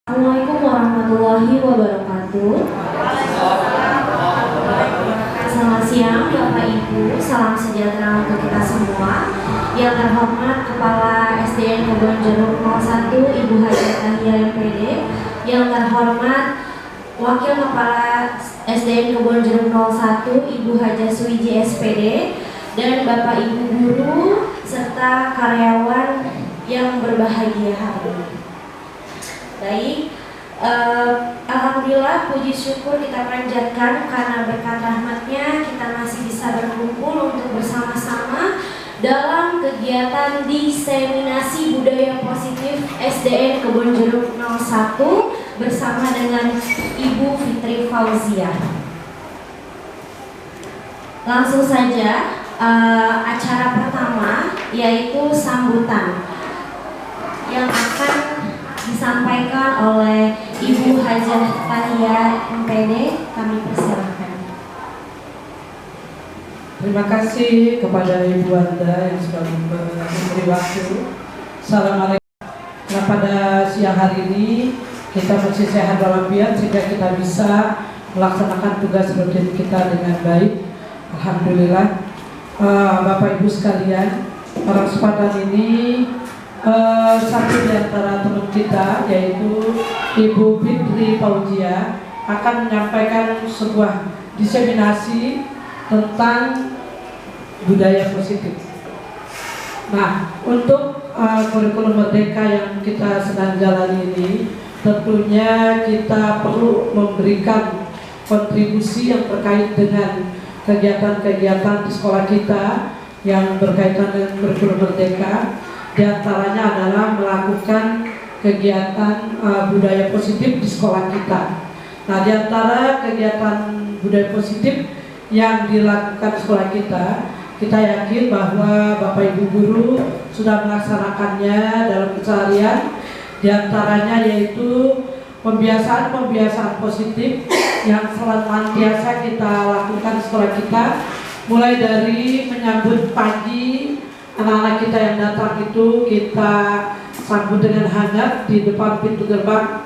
Assalamualaikum warahmatullahi wabarakatuh. Selamat siang Bapak Ibu, salam sejahtera untuk kita semua. Yang terhormat Kepala SDN Kebonjeruk 01 Ibu Haja Tahia MPD, yang terhormat Wakil Kepala SDN Kebonjeruk 01 Ibu Haja Suwiji SPD, dan Bapak Ibu guru serta karyawan yang berbahagia hari ini. Baik, alhamdulillah puji syukur kita panjatkan karena berkat rahmatnya kita masih bisa berkumpul untuk bersama-sama dalam kegiatan diseminasi budaya positif SDN Kebonjeruk 01 bersama dengan Ibu Fitri Fauzia. Langsung saja acara pertama yaitu sambutan yang akan disampaikan oleh Ibu Hajah Tahia MPD. Kami persilahkan. Terima kasih kepada Ibu Anda yang sudah memberi waktu. Assalamualaikum. Nah, pada siang hari ini kita masih sehat walafiat sehingga kita bisa melaksanakan tugas rutin kita dengan baik. Alhamdulillah. Bapak Ibu sekalian, orang sepadan ini satu di antara teman kita yaitu Ibu Fitri Fauzia akan menyampaikan sebuah diseminasi tentang budaya positif. Nah, untuk kurikulum merdeka yang kita sedang jalani ini, tentunya kita perlu memberikan kontribusi yang terkait dengan kegiatan-kegiatan di sekolah kita yang berkaitan dengan kurikulum merdeka. Di antaranya adalah melakukan kegiatan budaya positif di sekolah kita. Nah, di antara kegiatan budaya positif yang dilakukan sekolah kita yakin bahwa Bapak Ibu guru sudah melaksanakannya dalam keseharian. Di antaranya yaitu pembiasaan positif yang senantiasa kita lakukan di sekolah kita, mulai dari menyambut pagi anak-anak kita yang datang itu kita sambut dengan hangat di depan pintu gerbang.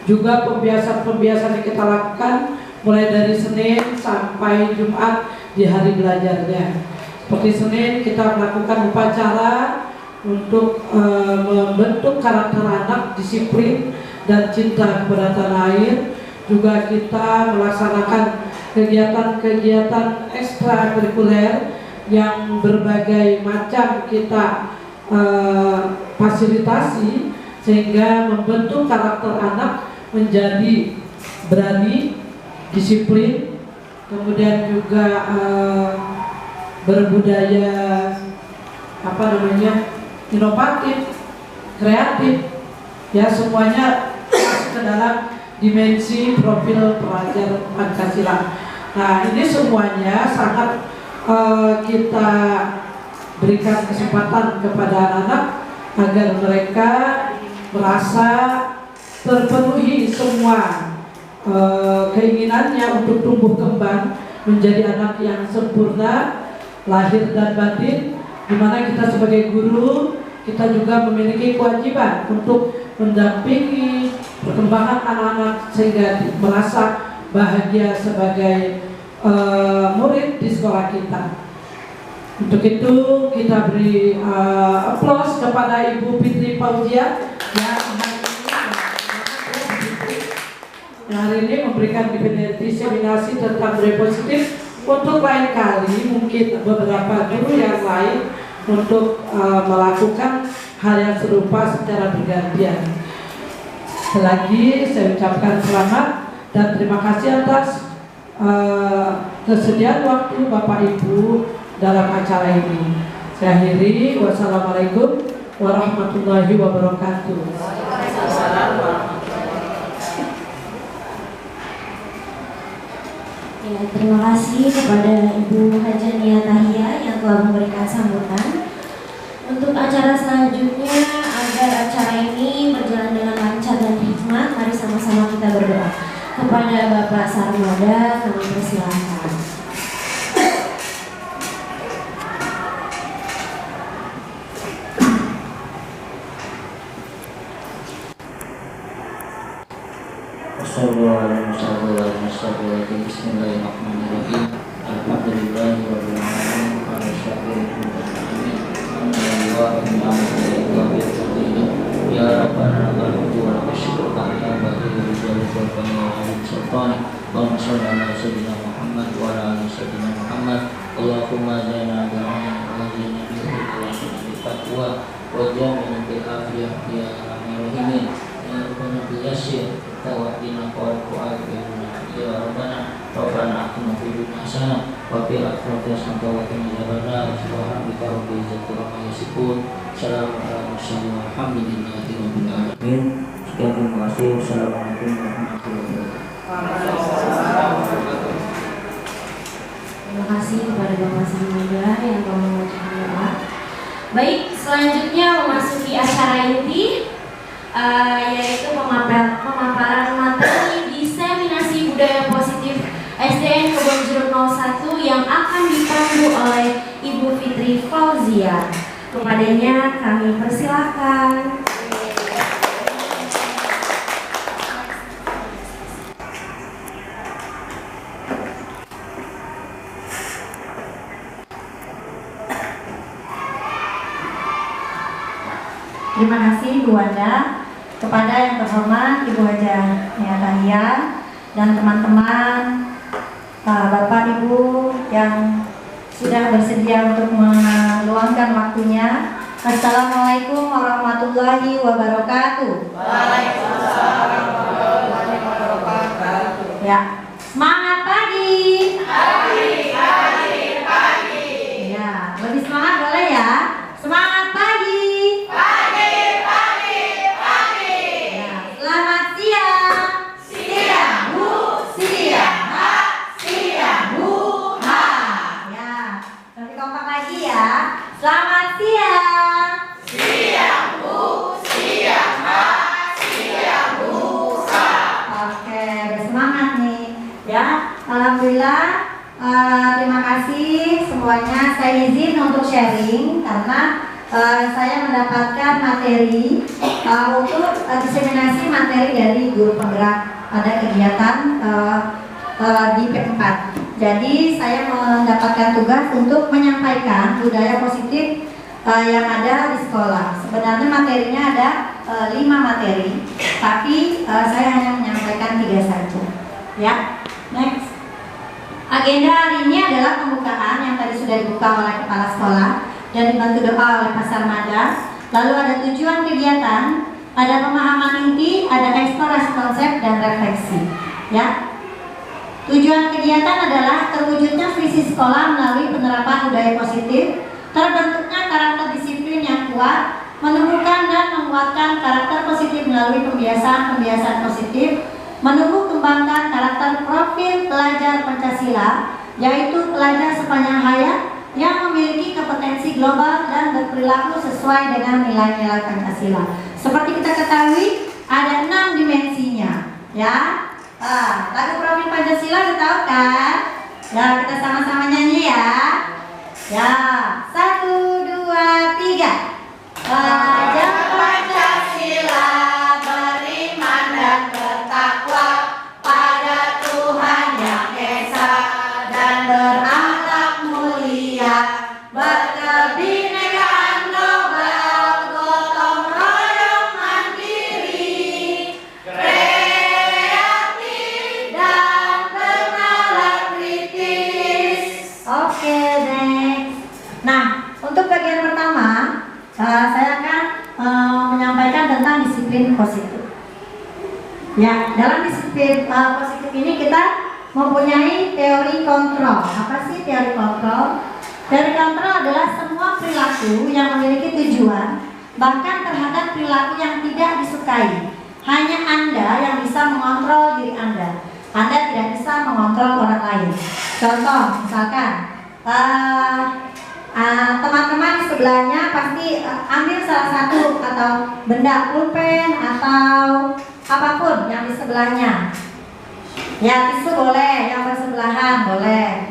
Juga pembiasaan yang kita lakukan mulai dari Senin sampai Jumat di hari belajarnya. Seperti Senin kita melakukan upacara untuk membentuk karakter anak, disiplin dan cinta kepada tanah air. Juga kita melaksanakan kegiatan-kegiatan ekstrakurikuler yang berbagai macam kita fasilitasi sehingga membentuk karakter anak menjadi berani, disiplin, kemudian juga berbudaya inovatif, kreatif, ya semuanya masuk ke dalam dimensi profil pelajar Pancasila. Nah, ini semuanya sangat kita berikan kesempatan kepada anak-anak agar mereka merasa terpenuhi semua keinginannya untuk tumbuh kembang menjadi anak yang sempurna lahir dan batin, di mana kita sebagai guru kita juga memiliki kewajiban untuk mendampingi perkembangan anak-anak sehingga merasa bahagia sebagai murid di sekolah kita. Untuk itu kita beri aplaus kepada Ibu Fitri Fauzia yang hari ini memberikan diseminasi tentang budaya positif. Untuk lain kali mungkin beberapa guru yang lain untuk melakukan hal yang serupa secara bergantian. Selagi saya ucapkan selamat dan terima kasih atas kesediaan waktu Bapak Ibu dalam acara ini. Saya akhiri. Wassalamualaikum warahmatullahi wabarakatuh. Ya, terima kasih kepada Ibu Hajah Tahia yang telah memberikan sambutan. Untuk acara selanjutnya, agar acara ini berjalan dengan lancar dan hikmat, mari sama-sama kita berdoa. Kepada Bapak Sarmada kami persilahkan. Bismillahirrahmanirrahim. Alhamdulillahirabbil alamin. Ya Rabbana lakal wa lakal syukur ala ba'dil rijali wal qamari sultani. Allahumma shalli ala sayyidina Muhammad wa ala ali sayyidina Muhammad. Allahumma zaina bi'ilmi wa zaina bi'ilmi wa zaina bi'taqwa wa jamina bil afiyah ya arhamar rahimin. Ya Rabbana bil yasir tawaddina qawal ya Rabbana atina fid dunya hasanah wa fil akhirati hasanah wa qina adzabannar. Subhanaka rabbil izzati amma yasifun. Assalamualaikum warahmatullahi wabarakatuh. Sekian, terima kasih. Assalamualaikum warahmatullahi wabarakatuh. Terima kasih kepada Bapak Samada yang telah mengucapkan doa. Baik, selanjutnya memasuki acara inti, yaitu pemaparan materi diseminasi budaya positif SDN Kebonjeruk 01 yang akan dipandu oleh Ibu Fitri Fauzia. Kepadanya kami persilahkan. Terima kasih Bu Wanda. Kepada yang terhormat Ibu Hajah Tahia dan teman-teman, Bapak Ibu yang sudah bersedia untuk meluangkan waktunya. Assalamualaikum warahmatullahi wabarakatuh. Waalaikumsalam warahmatullahi wabarakatuh. Ya, semangat pagi. Pagi. Ya, lebih semangat boleh ya. Semangat pagi. Ya, selamat siang. Siang, Bu. Ya, nanti kompak lagi ya. Selamat siang. Siang, Bu. Oke, bersemangat nih ya. Alhamdulillah, terima kasih semuanya. Saya izin untuk sharing karena saya mendapatkan materi untuk diseminasi materi dari guru penggerak pada kegiatan di P4. Jadi saya mendapatkan tugas untuk menyampaikan budaya positif yang ada di sekolah. Sebenarnya materinya ada 5 materi, tapi saya hanya menyampaikan 3 saja. Ya, next. Agenda hari ini adalah pembukaan yang tadi sudah dibuka oleh kepala sekolah dan dibantu doa oleh Pak Sarmada. Lalu ada tujuan kegiatan, ada pemahaman inti, ada eksplorasi konsep dan refleksi. Ya. Tujuan kegiatan adalah terwujudnya visi sekolah melalui penerapan budaya positif, terbentuknya karakter disiplin yang kuat, menemukan dan menguatkan karakter positif melalui pembiasaan positif, menumbuh kembangkan karakter profil pelajar Pancasila, yaitu pelajar sepanjang hayat yang memiliki kompetensi global dan berperilaku sesuai dengan nilai-nilai Pancasila. Seperti kita ketahui, ada 6 dimensinya, ya. Lagu Profil Pancasila sudah tahu kan? Ya, kita sama-sama nyanyi ya. Ya, 1, 2, 3. Pelajar Pancasila beriman dan bertakwa pada Tuhan Yang Esa dan berakhlak mulia, berkebinekaan global, gotong royong mandiri, kreatif dan bernalar kritis. Oke, next. Nah, untuk bagian pertama, saya akan menyampaikan tentang disiplin positif. Ya, dalam disiplin positif ini kita mempunyai teori kontrol. Apa sih teori kontrol? Teori kontrol adalah semua perilaku yang memiliki tujuan, bahkan terhadap perilaku yang tidak disukai. Hanya Anda yang bisa mengontrol diri Anda. Anda tidak bisa mengontrol orang lain. Contoh, misalkan teman-teman di sebelahnya pasti ambil salah satu atau benda, pulpen atau apapun yang di sebelahnya. Ya, tisu boleh, yang bersebelahan boleh.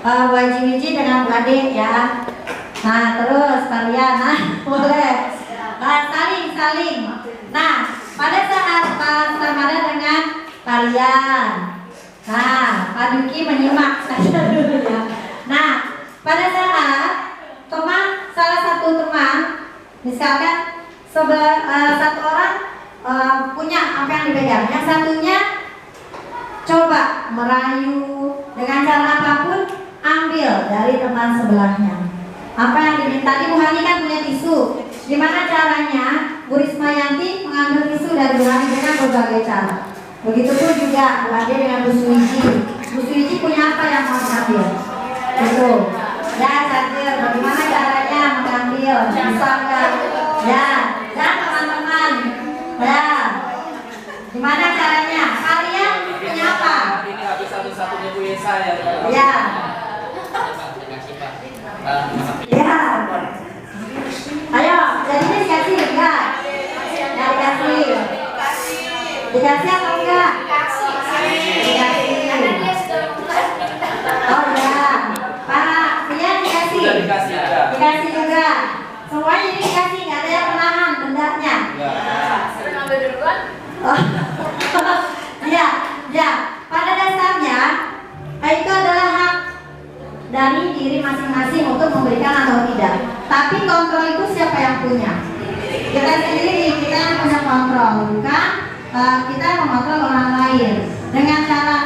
Wiji-wiji dengan Bu Ade ya. Nah, terus kalian, boleh. Saling. Nah, pada saat Pak Sarmada dengan Pak kalian. Nah, Pak Duki menyimak saja dulu ya. Nah, pada saat salah satu teman, misalkan satu orang punya apa yang dipegang, yang satunya coba merayu dengan cara apapun, ambil dari teman sebelahnya. Apa yang diminta, tadi Bu Hani kan punya tisu. Gimana caranya Bu Rismayanti mengambil tisu dari Bu Hani dengan berbagai cara. Begitupun juga Bu Ade dengan Bu Suwiji. Bu Suwiji punya apa yang mau diambil? Itu. Ya, charger. Bagaimana caranya mengambil? Bisa enggak? Ya, dan teman-teman. Ya. Gimana caranya? Kalian punya apa? Ini habis satu-satunya Bu Yesa ya. Ya. Ya. Ayo, jadinya dikasih enggak? Ya, dikasih. Dikasih atau enggak? Dikasih. Oh ya, Pak, dia dikasih. Sudah dikasih ya. Dikasih juga. Semuanya ini dikasih, nggak ada yang menahan bendanya. Ambil duluan. Oh. Ya. Pada dasarnya itu adalah hak dari diri masing-masing untuk memberikan atau tidak. Tapi kontrol itu siapa yang punya? Kita sendiri, kita yang punya kontrol, bukan kita yang mengontrol orang lain dengan cara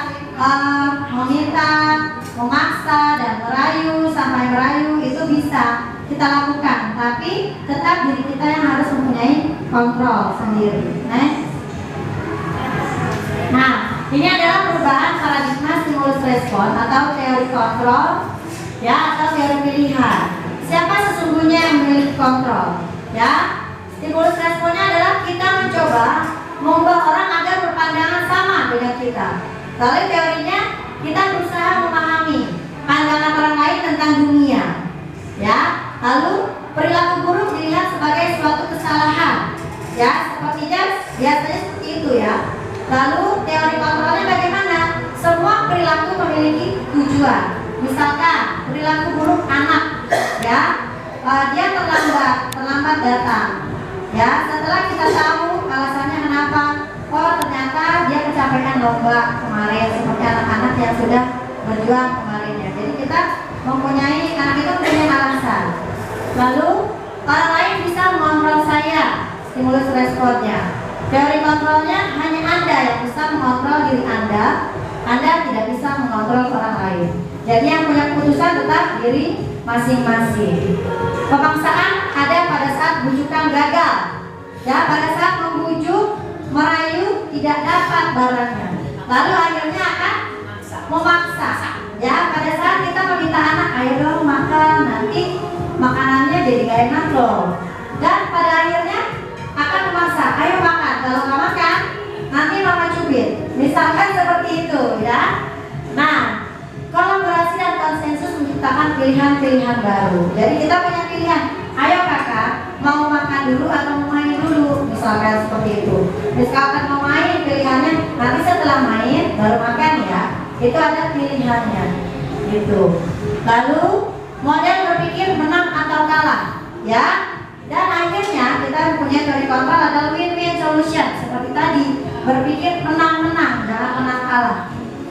meminta, memaksa dan merayu sampai merayu itu bisa kita lakukan, tapi tetap diri kita yang harus mempunyai kontrol sendiri. Nah, ini adalah perubahan paradigma stimulus respon atau teori kontrol, ya, atau teori pilihan. Siapa sesungguhnya yang memiliki kontrol? Ya, stimulus responnya adalah kita mencoba mengubah orang agar berpandangan sama dengan kita. Lalu teorinya kita berusaha memahami pandangan orang lain tentang dunia, ya. Lalu perilaku buruk dilihat sebagai suatu kesalahan, ya, sepertinya biasanya seperti itu ya. Lalu teori kontrolnya bagaimana? Semua perilaku memiliki tujuan. Misalkan perilaku buruk anak, ya, dia terlambat datang, ya. Setelah kita tahu alasannya kenapa, oh ternyata dia kecapean lomba kemarin, seperti anak-anak yang sudah berjuang kemarinnya. Jadi kita mempunyai, anak itu mempunyai alasan. Lalu orang lain bisa mengontrol saya, stimulus responnya. Teori kontrolnya hanya Anda yang bisa mengontrol diri Anda tidak bisa mengontrol orang lain. Jadi yang punya keputusan tetap diri masing-masing. Pemaksaan ada pada saat bujukan gagal, ya, pada saat membujuk, merayu tidak dapat barangnya, lalu akhirnya akan memaksa, ya, pada saat kita meminta anak, ayo dong makan, nanti makanannya jadi gak enak loh, dan pada akhirnya akan memaksa, ayo makan, kalau nggak makan nanti mama cubit, misalkan seperti itu, ya. Nah, kolaborasi dan konsensus menciptakan pilihan-pilihan baru. Jadi kita punya pilihan, ayo kakak, mau makan dulu atau mau main dulu, misalkan seperti itu. Misalkan mau main, pilihannya nanti setelah main baru makan, ya. Itu ada pilihannya, gitu. Lalu model berpikir menang atau kalah, ya. Dan akhirnya kita mempunyai teori kontrol adalah win-win solution, seperti tadi, berpikir menang-menang, jangan menang kalah,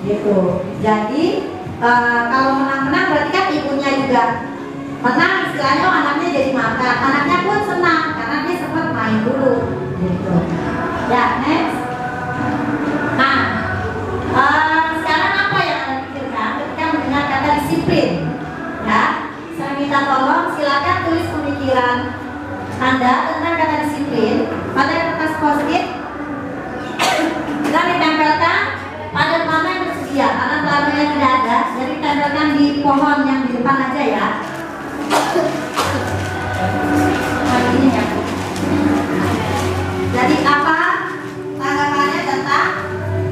gitu. Jadi kalau menang-menang berarti kan ibunya juga menang, istilahnya anaknya jadi makan, anaknya pun senang karena dia sempat main dulu, gitu. Ya, next. Nah, sekarang apa yang Anda pikirkan ketika mendengar kata disiplin? Ya, saya minta tolong silakan tulis pemikiran Anda tentang kata disiplin pada kertas post-it dan ditempelkan pada mana yang tersedia, karena pelajarnya tidak ada, jadi tempelkan di pohon yang di depan aja, ya. Ini ya. Jadi apa tanggapannya tentang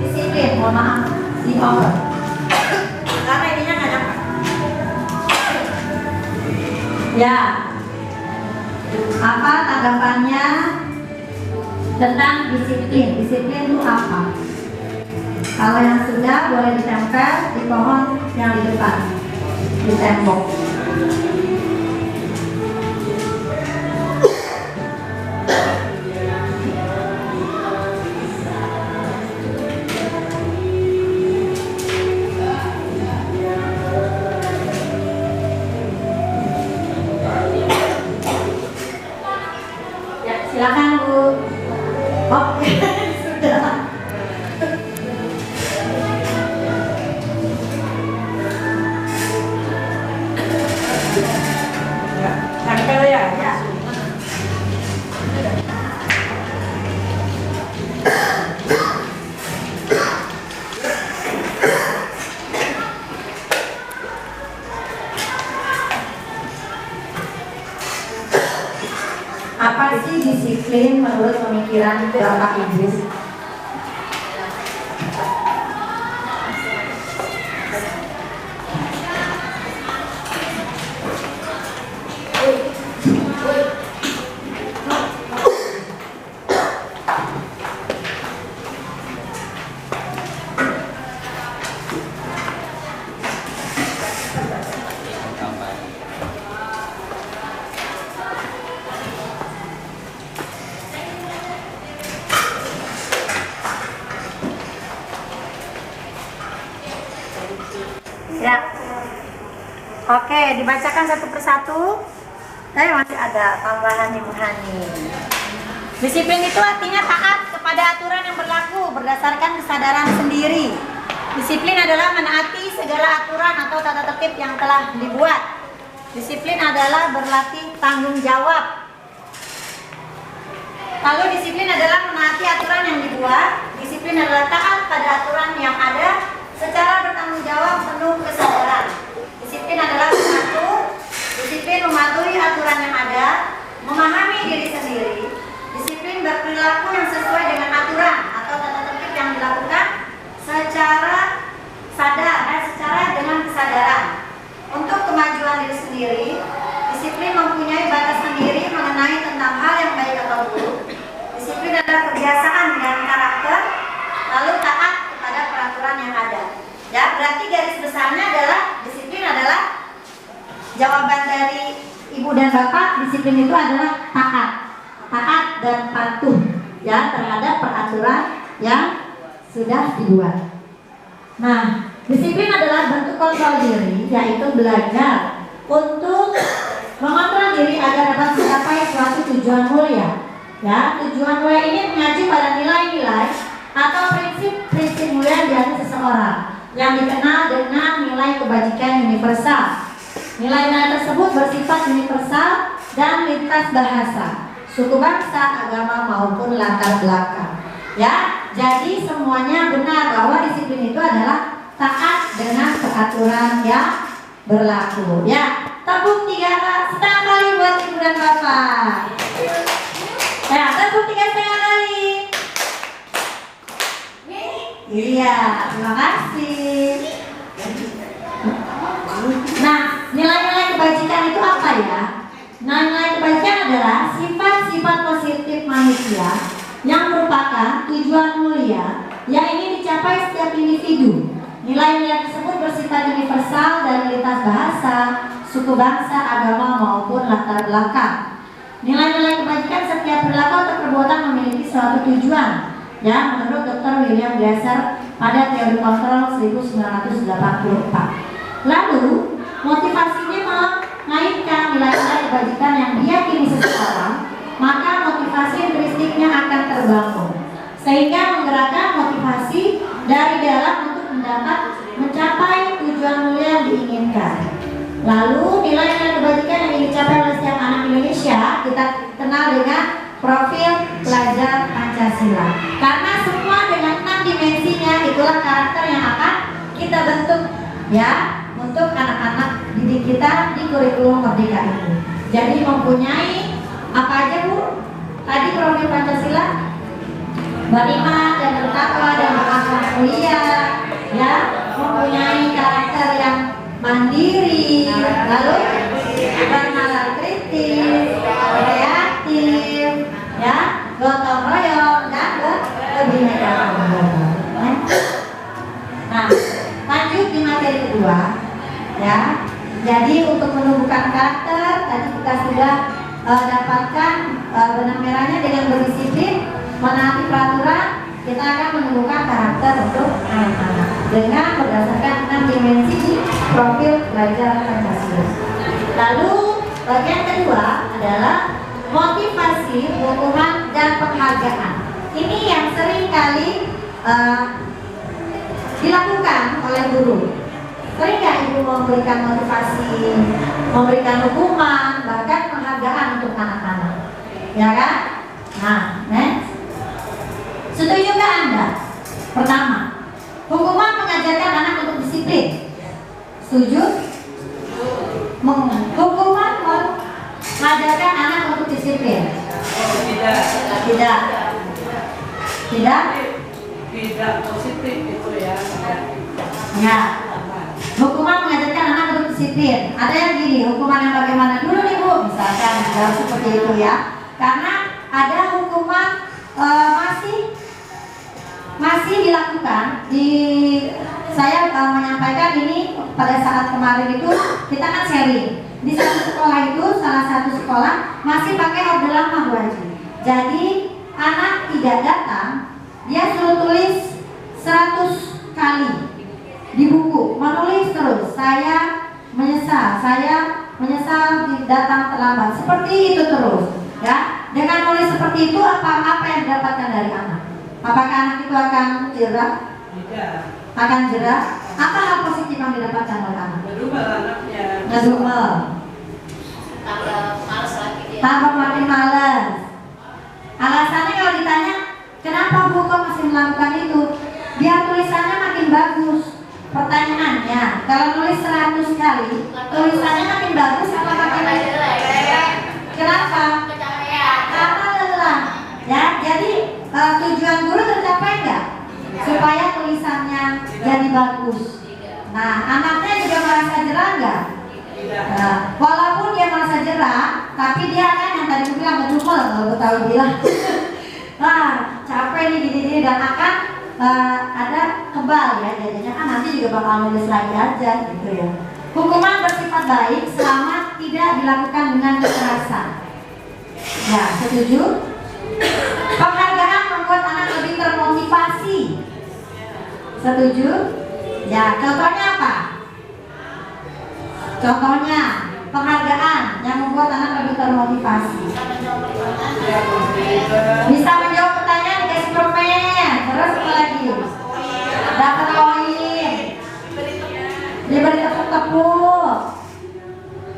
disiplin? Mohon maaf, di over. Karena ininya nggak dapat. Ya. Apa tanggapannya tentang disiplin? Disiplin itu apa? Kalau yang sudah boleh ditempel di pohon yang di depan, di tembok. Bapak Idris. Ya, oke, dibacakan satu persatu. Masih ada tambahan Ibu Hani. Disiplin itu artinya taat kepada aturan yang berlaku berdasarkan kesadaran sendiri. Disiplin adalah menaati segala aturan atau tata tertib yang telah dibuat. Disiplin adalah berlatih tanggung jawab. Lalu disiplin adalah menaati aturan yang dibuat. Disiplin adalah taat pada aturan yang ada secara bertanggung jawab penuh kesadaran. Disiplin adalah satu, disiplin mematuhi aturan yang ada, memahami diri sendiri. Disiplin berperilaku yang sesuai dengan aturan atau tata tertib yang dilakukan secara sadar dan secara dengan kesadaran. Untuk kemajuan diri sendiri, disiplin mempunyai batas sendiri mengenai tentang hal yang baik atau buruk. Disiplin adalah kebiasaan dan karakter, lalu taat kepada peraturan yang ada. Ya, berarti garis besarnya adalah disiplin adalah jawaban dari Ibu dan Bapak. Disiplin itu adalah taat dan patuh ya terhadap peraturan yang sudah dibuat. Nah, disiplin adalah bentuk kontrol diri, yaitu belajar untuk mengontrol diri agar dapat mencapai suatu tujuan mulia. Ya, tujuan mulia ini mengacu pada nilai-nilai atau prinsip-prinsip mulia di hati seseorang yang dikenal dengan nilai kebajikan universal. Nilai-nilai tersebut bersifat universal dan lintas bahasa, suku bangsa, agama maupun latar belakang. Ya, jadi semuanya benar bahwa disiplin itu adalah taat dengan peraturan yang berlaku. Ya, tepuk 3,5 kali buat Ibu dan Bapak. Ya, tepuk 3,5 kali. Iya, terima kasih. Nah, nilai-nilai kebajikan itu apa ya? Nah, nilai kebajikan adalah sifat-sifat positif manusia yang merupakan tujuan mulia yang ingin dicapai setiap individu. Nilai-nilai tersebut bersifat universal dan lintas bahasa, suku bangsa, agama maupun latar belakang. Nilai-nilai kebajikan setiap perilaku atau perbuatan memiliki suatu tujuan. Ya, menurut Dr. William Glasser pada teori kontrol 1984. Lalu, motivasinya mengaitkan nilai-nilai kebajikan yang diyakini seseorang, maka motivasi intrinstiknya akan terbangun, sehingga menggerakkan motivasi dari dalam untuk mencapai tujuan mulia yang diinginkan. Lalu, nilai-nilai kebajikan yang ingin dicapai oleh setiap anak Indonesia kita kenal dengan profil pelajar Pancasila. Karena semua dengan 6 dimensinya itulah karakter yang akan kita bentuk ya untuk anak-anak didik kita di kurikulum Merdeka ini. Jadi mempunyai apa aja Bu? Tadi profil Pancasila, beriman dan bertakwa dan berakhlak mulia, ya, mempunyai karakter yang mandiri, lalu bernalar kritis, kreatif, ya, gotong royong dan berkebinekaan. Nah, lanjut di materi kedua, ya. Jadi untuk menumbuhkan karakter tadi kita sudah dapatkan benang merahnya dengan berdisiplin, menaati peraturan, kita akan menumbuhkan karakter untuk anak-anak dengan berdasarkan 6 dimensi di profil pelajar Pancasila. Lalu bagian kedua adalah motivasi, dukungan dan penghargaan. Ini yang sering kali dilakukan oleh guru. Sering nggak Ibu memberikan motivasi, memberikan hukuman, bahkan penghargaan untuk anak-anak, ya kan? Nah, next. Setujukah Anda? Pertama, hukuman mengajarkan anak untuk disiplin. Setuju? Hukuman mengajarkan anak untuk disiplin. Tidak. Tidak. tidak positif itu ya. Ya. Hukuman mengajarkan anak untuk disiplin. Ada yang gini, hukuman yang bagaimana dulu nih Bu, misalkan seperti itu ya. Karena ada hukuman masih dilakukan saya menyampaikan ini pada saat kemarin itu kita kan sharing di satu sekolah itu, salah satu sekolah masih pakai orde lama Bu Haji. Jadi anak tidak datang, dia suruh tulis 100 kali di buku, menulis terus, saya menyesal datang terlambat, seperti itu terus ya. Dengan nulis seperti itu apa yang didapatkan dari anak? Apakah anak itu akan jerah? Tidak. Akan jerah? Apa hal positif yang didapatkan oleh anak? Ngedumel anaknya. Ngedumel. Tambah makin malas. Alasannya kalau ditanya, kenapa Bu kok masih melakukan itu? Biar tulisannya makin bagus. Pertanyaannya, kalau nulis 100 kali, tulisannya makin bagus apa makin jelek? Kenapa? Karena lelah. Ya, jadi tujuan guru tercapai nggak? Supaya tulisannya jadi bagus. Nah, anaknya juga merasa jerah nggak? Nah, walaupun dia merasa jerah, tapi dia kan yang tadi bilang ngedumel, kalau tahu bilang. Nah, capek nih gini-gini dan akan ada kebal ya, jadinya kan nanti juga bakal nulis lagi aja gitu ya. Hukuman bersifat baik selama tidak dilakukan dengan kekerasan. Ya, setuju? Penghargaan membuat anak lebih termotivasi. Setuju? Ya, contohnya apa? Contohnya penghargaan yang membuat anak lebih termotivasi. Bisa menjawab pertanyaan, dikasih permen, terus apa lagi? Dapat koin, diberi tepuk-tepuk.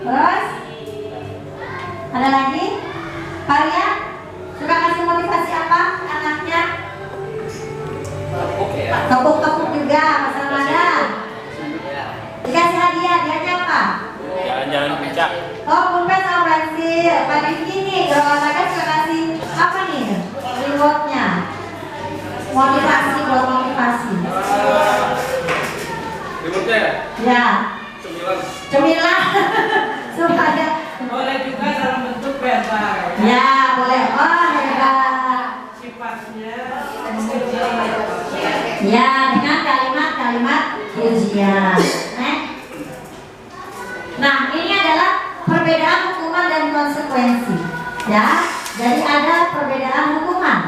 Terus ada lagi? Kalian suka kasih motivasi apa anaknya? Tepuk-tepuk juga, Mas Ramadan. Dikasih hadiah, hadiahnya apa? Jalan-jalan puncak. Oh, kumpet sama pensil. Pagi ini kalau olahraga suka kasih apa nih? Rewardnya? Motivasi, buat motivasi. Rewardnya ya? Ya. Cemilan. Cemilan. Supaya. Boleh juga dalam bentuk verbal. Ya, boleh. Oh, hebat. Sifatnya Ya, dengan kalimat-kalimat ujian. Nah, ini adalah perbedaan hukuman dan konsekuensi. Ya, jadi ada perbedaan hukuman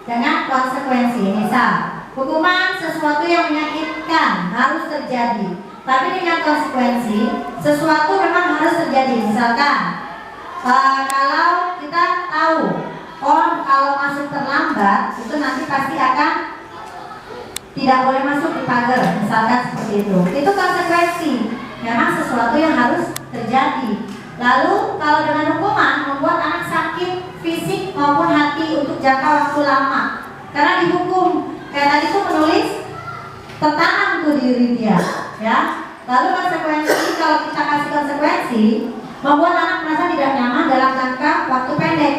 dengan konsekuensi. Misal, hukuman sesuatu yang menyakitkan harus terjadi, tapi dengan konsekuensi sesuatu memang harus terjadi. Misalkan, kalau kita tahu, kalau masuk terlambat itu nanti pasti akan tidak boleh masuk di pagar, misalkan seperti itu. Itu konsekuensi. Memang sesuatu yang harus terjadi. Lalu kalau dengan hukuman membuat anak sakit fisik maupun hati untuk jangka waktu lama karena dihukum. Kayak tadi itu menulis tertanam tuh diri dia, ya. Lalu konsekuensi, kalau kita kasih konsekuensi membuat anak merasa tidak nyaman dalam jangka waktu pendek.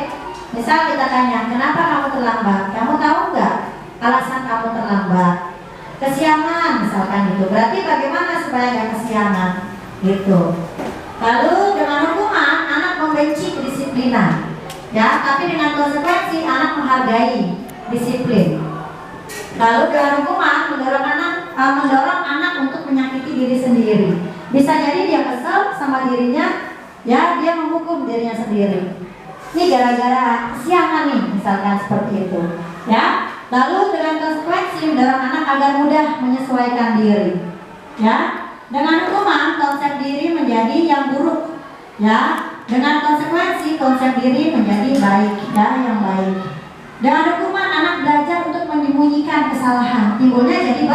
Misal kita tanya, kenapa kamu terlambat? Kamu tahu nggak alasan kamu terlambat? Kesiangan misalkan itu. Berarti bagaimana supaya nggak kesiangan? Gitu. Lalu dengan hukuman anak membenci kedisiplinan, ya. Tapi dengan konsekuensi anak menghargai disiplin. Lalu dengan hukuman mendorong anak untuk menyakiti diri sendiri. Bisa jadi dia kesel sama dirinya, ya, dia menghukum dirinya sendiri. Ini gara-gara kesiangan nih, misalkan seperti itu, ya. Lalu dengan konsekuensi mendorong anak agar mudah menyesuaikan diri, ya. Dengan hukuman konsep diri menjadi yang buruk, ya. Dengan konsekuensi konsep diri menjadi baik, ya, yang baik. Dengan hukuman anak belajar untuk menyembunyikan kesalahan, timbulnya jadi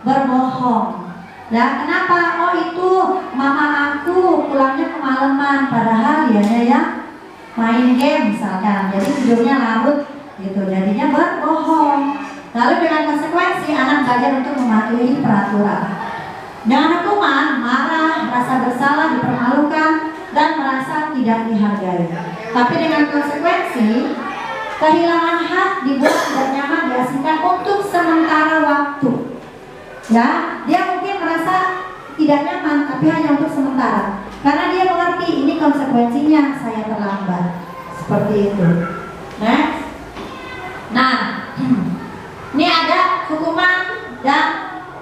berbohong. Ya, kenapa? Oh, itu mama aku pulangnya kemalaman, padahal dianya ya main game misalkan, jadi tidurnya larut gitu, jadinya berbohong. Lalu dengan konsekuensi anak belajar untuk mematuhi peraturan. Dengan hukuman marah, rasa bersalah, dipermalukan, dan merasa tidak dihargai. Tapi dengan konsekuensi kehilangan hak, dibuat tidak nyaman, diasingkan untuk sementara waktu. Ya, dia mungkin merasa tidak nyaman, tapi hanya untuk sementara. Karena dia mengerti ini konsekuensinya saya terlambat. Seperti itu. Next. Nah, ini ada hukuman dan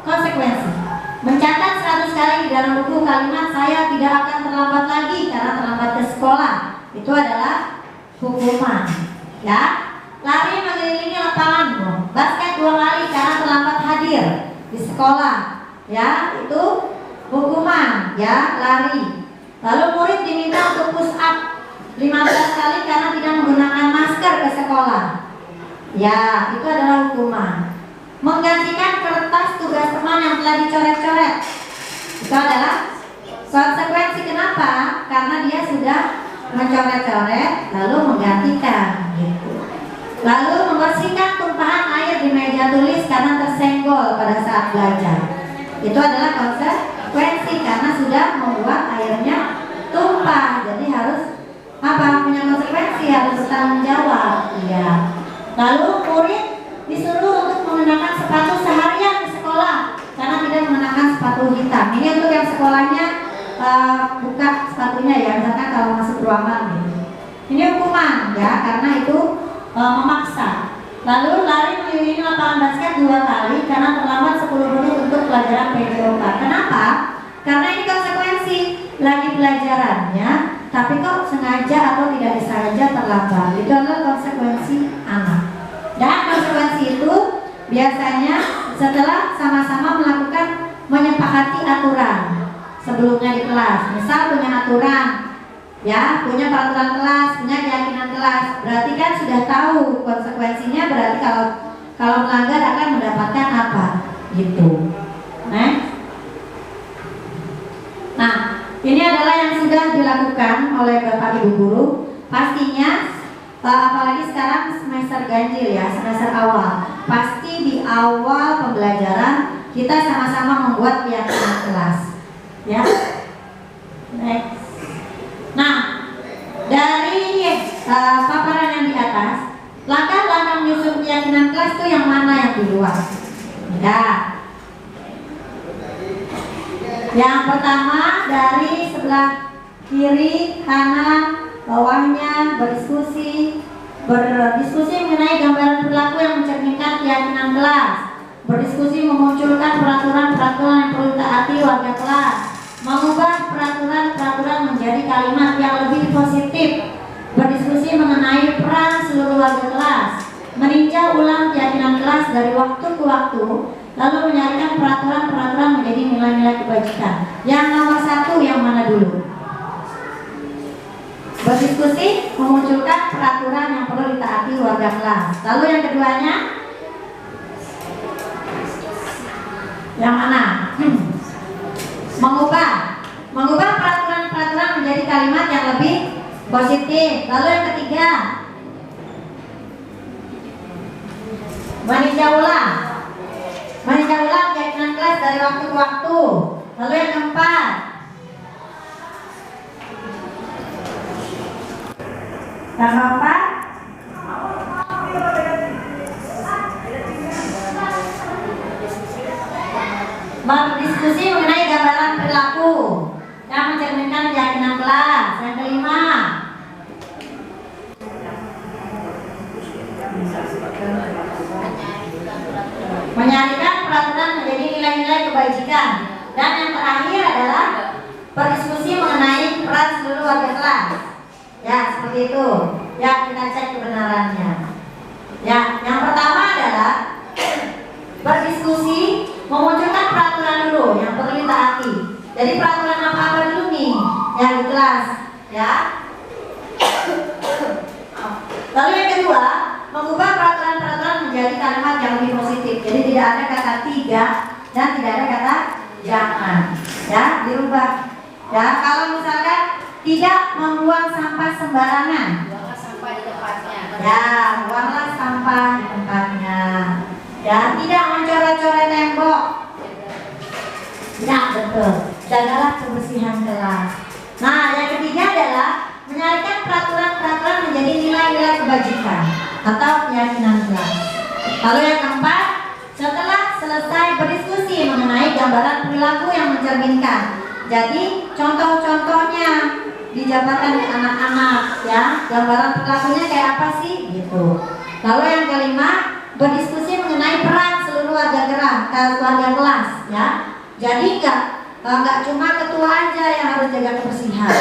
konsekuensi. Mencatat 100 kali di dalam buku kalimat saya tidak akan terlambat lagi karena terlambat ke sekolah. Itu adalah hukuman. Ya, lari mengelilingi lapangan, basket 2 kali karena terlambat hadir di sekolah. Ya, itu hukuman. Ya, lari. Lalu murid diminta untuk push up 15 kali karena tidak menggunakan masker ke sekolah. Ya, itu adalah hukuman. Menggantikan kertas tugas teman yang telah dicoret-coret. Itu adalah konsekuensi. Kenapa? Karena dia sudah mencoret-coret lalu menggantikan gitu. Lalu membersihkan tumpahan air di meja tulis karena tersenggol pada saat belajar. Itu adalah konsekuensi karena sudah membuat airnya tumpah. Jadi harus punya konsekuensi, harus bertanggung jawab. Ya. Lalu murid disuruh untuk mengenakan sepatu seharian di sekolah karena tidak mengenakan sepatu hitam. Ini untuk yang sekolahnya buka sepatunya ya, misalkan kalau masuk ruangan gitu. Ini hukuman ya, karena itu memaksa. Lalu lari mengelilingi lapangan basket 2 kali karena terlambat 10 menit untuk pelajaran PJOK. Kenapa? Karena ini konsekuensi lagi pelajarannya, tapi kok sengaja atau tidak disengaja terlambat. Itu adalah konsekuensi anak. Dan konsekuensi itu biasanya setelah sama-sama melakukan menyepakati aturan sebelumnya di kelas. Misal punya aturan, ya, punya peraturan kelas, punya keyakinan kelas. Berarti kan sudah tahu konsekuensinya. Berarti kalau melanggar akan mendapatkan apa, gitu. Nah, ini adalah yang sudah dilakukan oleh Bapak Ibu guru. Pastinya apalagi sekarang semester ganjil ya, semester awal. Pasti di awal pembelajaran kita sama-sama membuat keyakinan kelas. Ya. Next. Nah, dari paparan yang di atas, langkah-langkah menyusun keyakinan kelas itu yang mana yang duluan? Ya. Yang pertama dari sebelah kiri, kanan, bawahnya berdiskusi mengenai gambaran perilaku yang mencerminkan keyakinan kelas. Berdiskusi memunculkan peraturan-peraturan yang perlu ditaati warga kelas. Mengubah peraturan-peraturan menjadi kalimat yang lebih positif. Berdiskusi mengenai peran seluruh warga kelas. Meninjau ulang keyakinan kelas dari waktu ke waktu, lalu menyarikan peraturan-peraturan menjadi nilai-nilai kebajikan. Yang nomor 1 yang mana dulu? Berdiskusi memunculkan peraturan yang perlu ditaati warga kelas. Lalu yang keduanya? Yang mana? Mengubah peraturan-peraturan menjadi kalimat yang lebih positif. Lalu yang ketiga? Meninjau ulang keyakinan kelas dari waktu ke waktu. Lalu yang keempat? Berdiskusi mengenai gambaran perilaku yang mencerminkan keyakinan kelas. Yang kelima? Menyarikan peraturan menjadi nilai-nilai kebajikan. Dan yang terakhir adalah berdiskusi mengenai peran seluruh warga kelas. Ya, seperti itu. Ya, kita cek kebenarannya. Ya, yang pertama adalah berdiskusi memunculkan peraturan dulu yang perlu ditaati. Jadi peraturan apa dulu nih yang di kelas, ya. Lalu yang kedua, mengubah peraturan-peraturan menjadi kalimat yang lebih positif. Jadi tidak ada kata tidak dan tidak ada kata jangan, ya, dirubah. Ya, kalau misalkan tidak membuang sampah sembarangan, Buanglah sampah di tempatnya. ya, buanglah sampah di tempatnya. Ya, tidak mencoret-coret tembok. Ya, betul. Jagalah kebersihan kelas. Nah, yang ketiga adalah menyarikan peraturan-peraturan menjadi nilai-nilai kebajikan. atau keyakinan kelas. Lalu yang keempat, setelah selesai berdiskusi mengenai gambaran perilaku yang mencerminkan. Jadi contoh-contohnya dijabarkan ke anak-anak ya, gambaran perilakunya kayak apa sih gitu. Lalu yang kelima, berdiskusi mengenai peran seluruh warga kelas ya. Jadi nggak cuma ketua aja yang harus jaga kebersihan,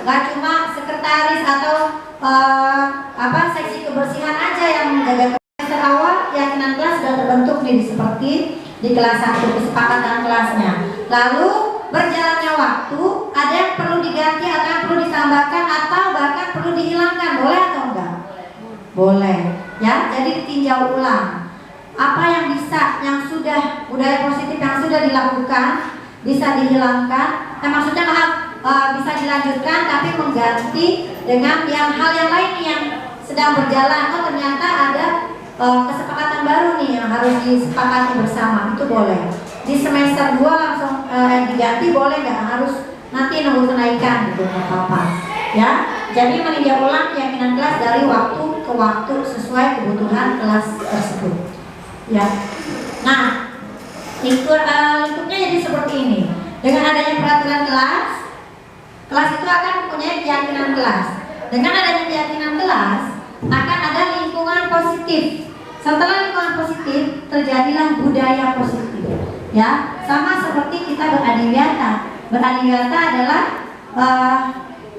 nggak cuma sekretaris atau seksi kebersihan aja yang menjaga. Awal keyakinan kelas sudah terbentuk nih seperti di kelas 1 kesepakatan kelasnya. Lalu berjalannya waktu, ada yang perlu diganti atau yang perlu ditambahkan atau bahkan perlu dihilangkan, boleh atau enggak? Boleh ya, jadi ditinjau ulang apa yang bisa, yang sudah budaya positif yang sudah dilakukan bisa dihilangkan, maksudnya bisa dilanjutkan tapi mengganti dengan hal yang lain yang sedang berjalan. Oh ternyata ada kesepakatan baru nih yang harus disepakati bersama, itu boleh. Di semester 2 langsung diganti boleh, nggak harus nanti nunggu kenaikan gitu, nggak apa-apa ya. Jadi meninjau ulang keyakinan kelas dari waktu ke waktu sesuai kebutuhan kelas tersebut ya. Nah lingkupnya jadi seperti ini. Dengan adanya peraturan kelas itu akan mempunyai keyakinan kelas. Dengan adanya keyakinan kelas akan ada lingkungan positif. Setelah lingkungan positif, terjadilah budaya positif. Ya, sama seperti kita beradiwiyata. Beradiwiyata adalah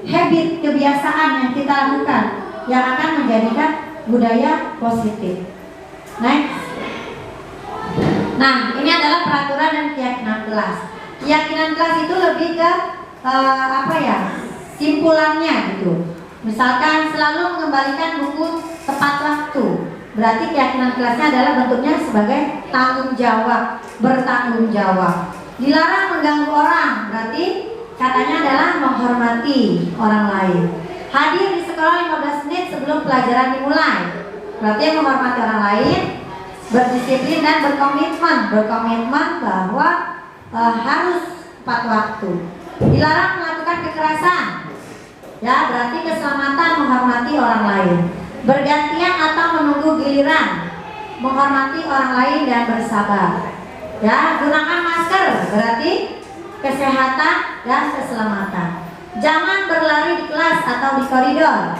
habit, kebiasaan yang kita lakukan yang akan menjadikan budaya positif. Next. Nah, ini adalah peraturan dan keyakinan kelas. Keyakinan kelas itu lebih ke simpulannya gitu. Misalkan selalu mengembalikan buku tepat waktu. Berarti keyakinan kelasnya adalah bentuknya sebagai tanggung jawab, bertanggung jawab. Dilarang mengganggu orang, berarti katanya adalah menghormati orang lain. Hadir di sekolah 15 menit sebelum pelajaran dimulai, berarti yang menghormati orang lain, berdisiplin dan berkomitmen bahwa harus tepat waktu. Dilarang melakukan kekerasan, ya berarti keselamatan, menghormati orang lain. Bergantian atau menunggu giliran, menghormati orang lain dan bersabar. Ya, gunakan masker berarti kesehatan dan keselamatan. Jangan berlari di kelas atau di koridor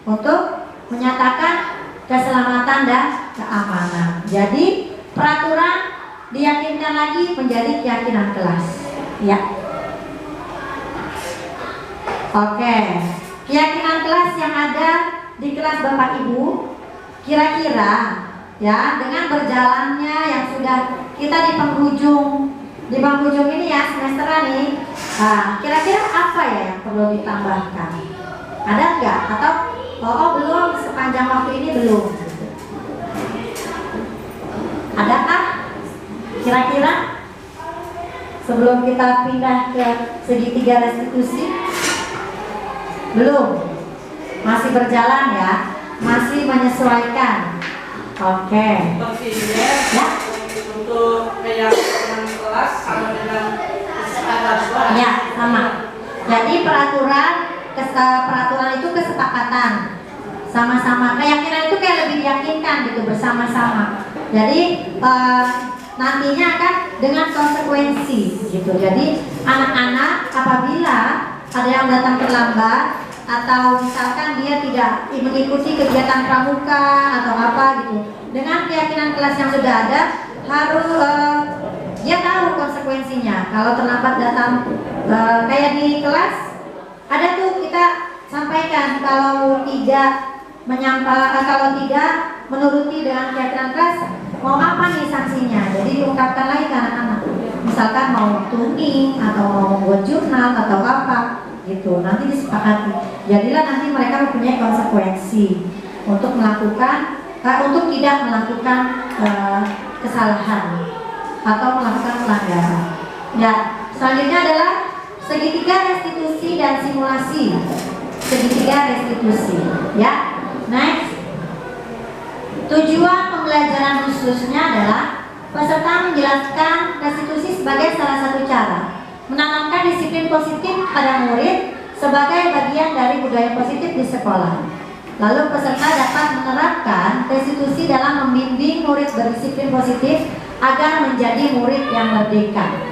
untuk menyatakan keselamatan dan keamanan. Jadi peraturan diyakinkan lagi menjadi keyakinan kelas. Ya. Oke, keyakinan kelas yang ada di kelas Bapak Ibu, kira-kira ya dengan berjalannya yang sudah kita di penghujung ini ya semesteran nih, kira-kira apa ya yang perlu ditambahkan? Ada nggak? Atau belum, sepanjang waktu ini belum? Adakah? Kira-kira sebelum kita pindah ke segitiga restitusi? Belum. Masih berjalan ya, masih menyesuaikan. Oke. Ya. Untuk keyakinan kelas sama dengan kesepakatan. Ya, sama. Jadi peraturan itu kesepakatan. Sama-sama. Keyakinan itu kayak lebih diyakinkan gitu, bersama-sama. Jadi nantinya akan dengan konsekuensi gitu. Jadi anak-anak apabila ada yang datang terlambat atau misalkan dia tidak mengikuti kegiatan pramuka atau apa gitu, dengan keyakinan kelas yang sudah ada harus dia tahu konsekuensinya. Kalau terlambat datang kayak di kelas ada tuh kita sampaikan kalau tidak menuruti dengan keyakinan kelas mau apa nih sanksinya. Jadi diungkapkan lagi ke anak-anak. Misalkan mau tuning atau mau membuat jurnal atau apa gitu, nanti disepakati. Jadilah nanti mereka mempunyai konsekuensi untuk untuk tidak melakukan kesalahan atau melakukan pelanggaran. Ya, selanjutnya adalah segitiga restitusi dan simulasi. Segitiga restitusi, ya. Next. Tujuan pembelajaran khususnya adalah peserta menjelaskan restitusi sebagai salah satu cara menanamkan disiplin positif pada murid sebagai bagian dari budaya positif di sekolah. Lalu peserta dapat menerapkan restitusi dalam membimbing murid berdisiplin positif agar menjadi murid yang merdeka.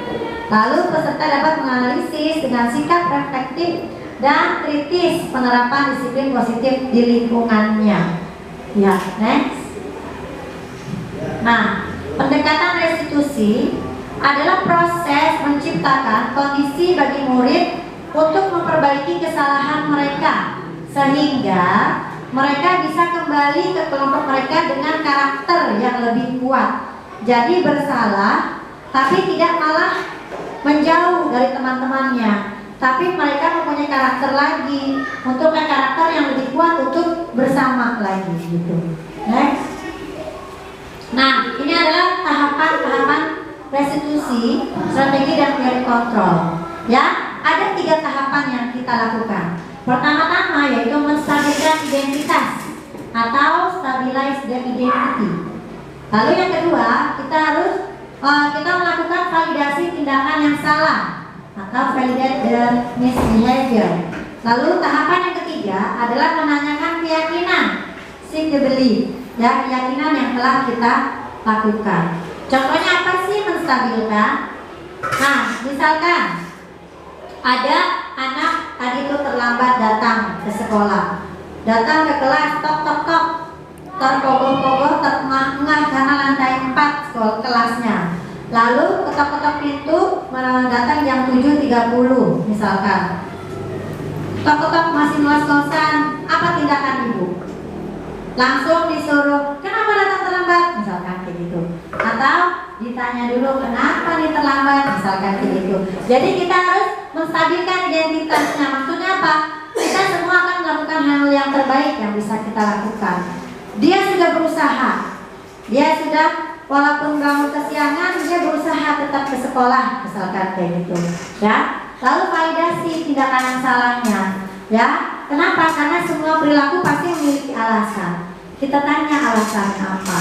Lalu peserta dapat menganalisis dengan sikap reflektif dan kritis penerapan disiplin positif di lingkungannya. Ya, next. Nah, pendekatan restitusi adalah proses menciptakan kondisi bagi murid untuk memperbaiki kesalahan mereka sehingga mereka bisa kembali ke kelompok mereka dengan karakter yang lebih kuat. Jadi bersalah tapi tidak malah menjauh dari teman-temannya, tapi mereka mempunyai karakter lagi, untuk karakter yang lebih kuat untuk bersama lagi gitu. Next. Nah, ini adalah tahapan-tahapan restitusi, strategi dan teori kontrol. Ya, ada 3 tahapan yang kita lakukan. Pertama-tama yaitu menstabilkan identitas atau stabilize the identity. Lalu yang kedua, kita melakukan validasi tindakan yang salah atau validate the misbehavior. Lalu tahapan yang ketiga adalah menanyakan keyakinan, seek the belief, ya, keyakinan yang telah kita lakukan. Contohnya apa sih menstabilkan? Nah, misalkan ada anak tadi itu terlambat datang ke sekolah, datang ke kelas, tok tok tok, terpogoh-pogoh, terengah-engah karena lantai 4 sekolah kelasnya. Lalu ketok-ketok pintu, datang jam 7.30 misalkan. Tok-ketok masih ngos-ngosan, apa tindakan ibu? Langsung disuruh, kenapa datang terlambat? Misalkan kayak gitu. Atau ditanya dulu, kenapa nih terlambat? Misalkan kayak gitu. Jadi kita harus menstabilkan identitasnya. Maksudnya apa? Kita semua akan melakukan hal yang terbaik yang bisa kita lakukan. Dia sudah berusaha. Dia sudah, walaupun bangun kesiangan, dia berusaha tetap ke sekolah. Misalkan kayak gitu. Ya. Lalu validasi tindakan yang salahnya. Ya. Kenapa? Karena semua perilaku pasti memiliki alasan. Kita tanya alasannya apa.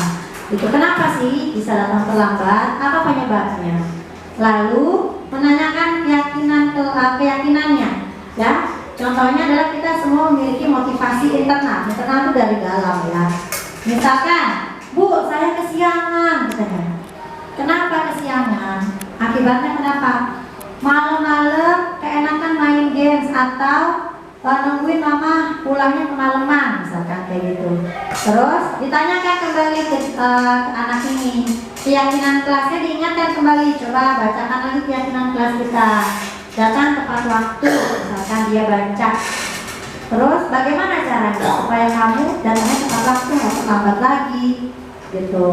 Itu kenapa sih bisa datang terlambat? Apa penyebabnya? Lalu menanyakan keyakinannya. Ya, contohnya adalah kita semua memiliki motivasi internal. Internal itu dari dalam ya. Misalkan, Bu, saya kesiangan, katanya. Kenapa kesiangan? Akibatnya kenapa? Malam-malam keenakan main games atau nungguin mama pulangnya kemalaman, misalkan kayak gitu. Terus ditanyakan kembali ke anak ini, keyakinan kelasnya diingatkan kembali. Coba bacakan lagi keyakinan kelas kita. Datang tepat waktu, misalkan dia baca. Terus bagaimana caranya supaya kamu datangnya tepat waktu, nggak terlambat lagi, gitu.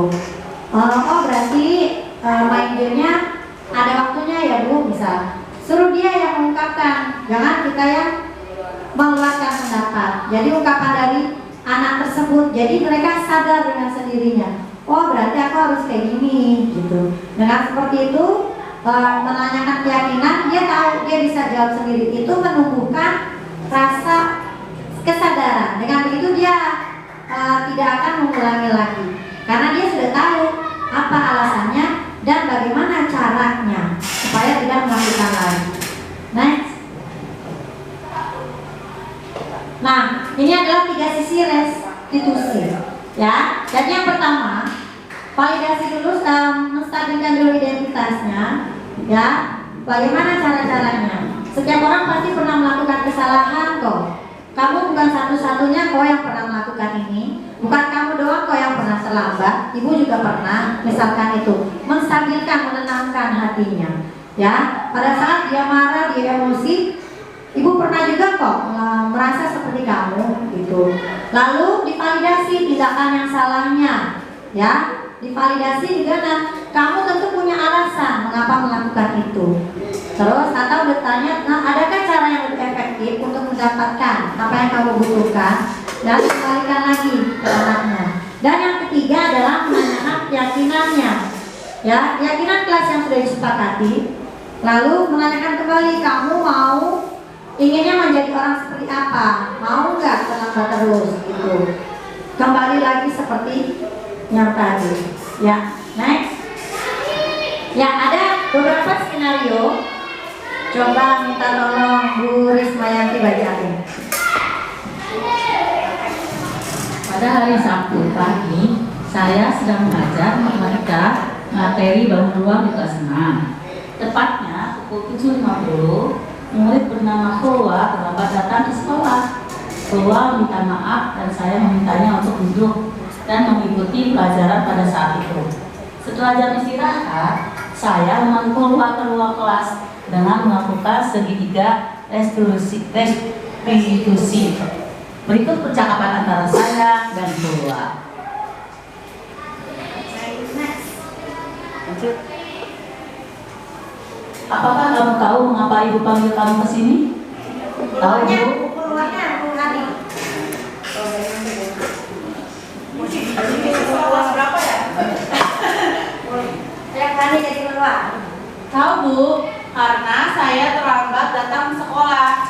Oh berarti main gamenya ada waktunya ya Bu, misal. Suruh dia yang mengungkapkan, jangan kita yang mengeluarkan pendapat. Jadi ungkapan dari anak tersebut. Jadi mereka sadar dengan sendirinya. Oh berarti aku harus kayak gini, gitu. Dengan seperti itu menanyakan keyakinan, dia tahu, dia bisa jawab sendiri. Itu menumbuhkan rasa kesadaran. Dengan begitu dia tidak akan mengulangi lagi, karena dia sudah tahu apa alasannya dan bagaimana caranya supaya tidak melakukan lagi. Next. Nah, ini adalah 3 sisi restitusi, ya. Jadi yang pertama, validasi dulu, menstabilkan dulu identitasnya, ya. Bagaimana cara-caranya? Setiap orang pasti pernah melakukan kesalahan kok. Kamu bukan satu-satunya kok yang pernah melakukan ini. Bukan kamu doang kok yang pernah terlambat. Ibu juga pernah, misalkan itu. Menstabilkan, menenangkan hatinya, ya. Pada saat dia marah, dia emosi, Ibu pernah juga kok merasa seperti kamu, gitu. Lalu divalidasi tindakan yang salahnya, ya. Divalidasi juga, nah, kamu tentu punya alasan mengapa melakukan itu. Terus atau bertanya, nah, adakah cara yang lebih efektif untuk mendapatkan apa yang kamu butuhkan dan kembalikan lagi ke anaknya. Dan yang ketiga adalah menanyakan keyakinannya, ya, keyakinan kelas yang sudah disepakati. Lalu menanyakan kembali, kamu inginnya menjadi orang seperti apa? Mau nggak terlambat terus gitu? Kembali lagi seperti yang tadi. Ya, next. Ya, ada beberapa skenario. Coba minta tolong Bu Rismayanti bacain. Pada hari Sabtu pagi, saya sedang mengajar matematika materi bangun ruang di kelas 6. Tepatnya pukul 7.50, murid bernama Khulwa terlambat datang ke sekolah. Khulwa minta maaf dan saya memintanya untuk duduk dan mengikuti pelajaran pada saat itu. Setelah jam istirahat, saya memanggil Khulwa ke ruang kelas dengan melakukan segitiga restitusi. Berikut percakapan antara saya dan Khulwa. Apakah kamu tahu mengapa ibu panggil kamu ke sini? Tahu, Bu? Keluarnya Hani. Kelas berapa ya? Saya Hani jadi keluar. Tahu Bu, karena saya terlambat datang ke sekolah.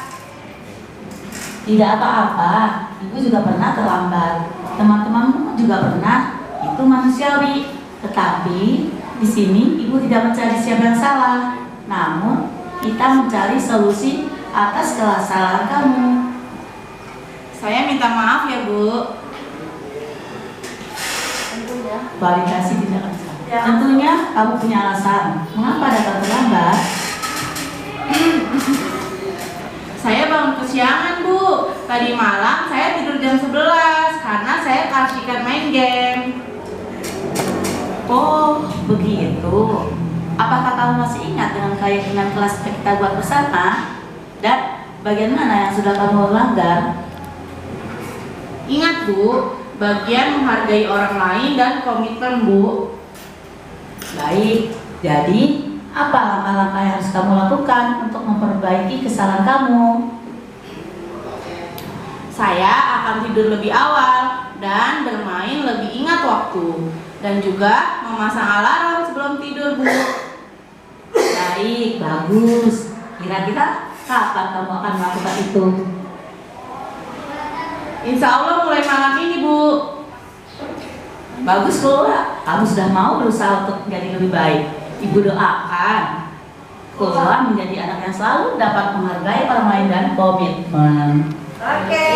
Tidak apa-apa, ibu juga pernah terlambat. Teman-temanmu juga pernah. Itu manusiawi. Tetapi di sini ibu tidak mencari siapa yang salah. Namun kita mencari solusi atas kesalahan kamu. Saya minta maaf ya Bu. Validasi tidak bisa. Tentunya kamu punya alasan. Mengapa datang terlambat? Saya bangun kesiangan Bu. Tadi malam saya tidur jam 11 karena saya keasikan main game. Oh, begitu. Apakah kamu masih ingat dengan keyakinan kelas kita buat bersama? Dan bagian mana yang sudah kamu langgar? Ingat Bu, bagian menghargai orang lain dan komitmen Bu. Baik, jadi apa langkah-langkah yang harus kamu lakukan untuk memperbaiki kesalahan kamu? Saya akan tidur lebih awal dan bermain lebih ingat waktu. Dan juga memasang alarm sebelum tidur Bu. Baik, bagus. Kira-kira kapan kamu akan melakukan itu? Insya Allah mulai malam ini Bu. Bagus, Khulwa. Kamu sudah mau berusaha untuk menjadi lebih baik. Ibu doakan Khulwa menjadi anak yang selalu dapat menghargai orang lain dan komitmen. Oke.